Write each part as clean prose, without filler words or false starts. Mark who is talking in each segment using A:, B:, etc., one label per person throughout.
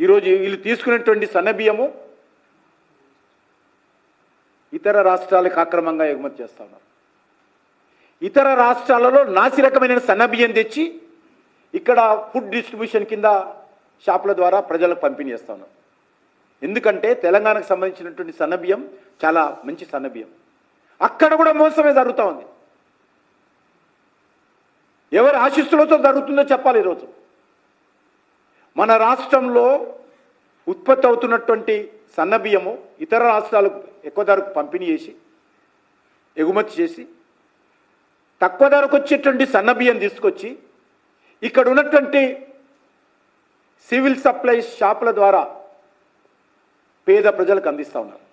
A: ఈరోజు వీళ్ళు తీసుకునేటువంటి సన్నబియ్యము ఇతర రాష్ట్రాలకు అక్రమంగా ఎగుమతి చేస్తూ ఉన్నారు. ఇతర రాష్ట్రాలలో నాసిరకమైన సన్నబియ్యం తెచ్చి ఇక్కడ ఫుడ్ డిస్ట్రిబ్యూషన్ కింద షాపుల ద్వారా ప్రజలకు పంపిణీ చేస్తూ ఉన్నారు. ఎందుకంటే తెలంగాణకు సంబంధించినటువంటి సన్నబియ్యం చాలా మంచి సన్నబియ్యం. అక్కడ కూడా మోసమే జరుగుతూ ఉంది. ఎవరి ఆశీస్సులతో జరుగుతుందో చెప్పాలి. ఈరోజు మన రాష్ట్రంలో ఉత్పత్తి అవుతున్నటువంటి సన్నబియ్యము ఇతర రాష్ట్రాలకు ఎక్కువ ధరకు పంపిణీ చేసి ఎగుమతి చేసి తక్కువ ధరకు వచ్చేటువంటి సన్నబియ్యం తీసుకొచ్చి ఇక్కడ ఉన్నటువంటి సివిల్ సప్లైస్ షాపుల ద్వారా పేద ప్రజలకు అందిస్తూ ఉన్నారు.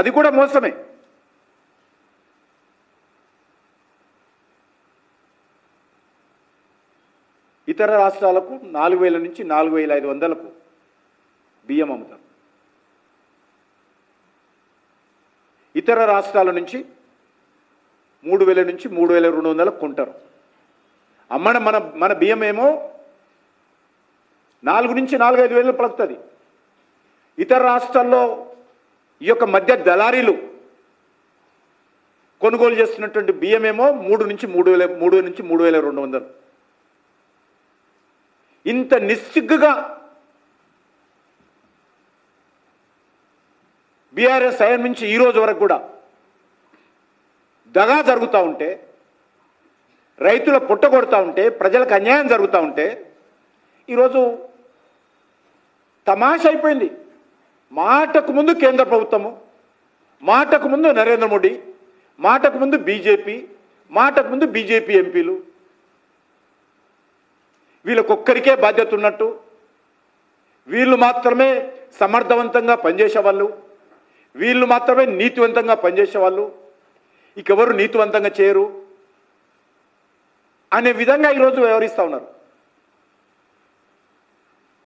A: అది కూడా మోసమే. ఇతర రాష్ట్రాలకు 4,000 నుంచి 4,500కు బియ్యం అమ్ముతారు. ఇతర రాష్ట్రాల నుంచి 3,000 నుంచి 3,200కు కొంటారు. అమ్మడం మన బియ్యం ఏమో 4 నుంచి 4-5 వేలు పలుకుతుంది. ఇతర రాష్ట్రాల్లో ఈ యొక్క మధ్య దళారీలు కొనుగోలు చేస్తున్నటువంటి బియ్యం ఏమో 3 నుంచి 3,200. ఇంత నిస్సిగ్గుగా బీఆర్ఎస్ హయాం నుంచి ఈ రోజు వరకు కూడా దగా జరుగుతూ ఉంటే, రైతుల పుట్టగొడుతూ ఉంటే, ప్రజలకు అన్యాయం జరుగుతూ ఉంటే ఈరోజు తమాషా అయిపోయింది. మాటకు ముందు కేంద్ర ప్రభుత్వము, మాటకు ముందు నరేంద్ర మోడీ, మాటకు ముందు బీజేపీ, మాటకు ముందు బీజేపీ ఎంపీలు, వీళ్ళకొక్కరికే బాధ్యత ఉన్నట్టు, వీళ్ళు మాత్రమే సమర్థవంతంగా పనిచేసేవాళ్ళు, వీళ్ళు మాత్రమే నీతివంతంగా పనిచేసేవాళ్ళు, ఇంకెవరు నీతివంతంగా చేయరు అనే విధంగా ఈరోజు వ్యవహరిస్తూ ఉన్నారు.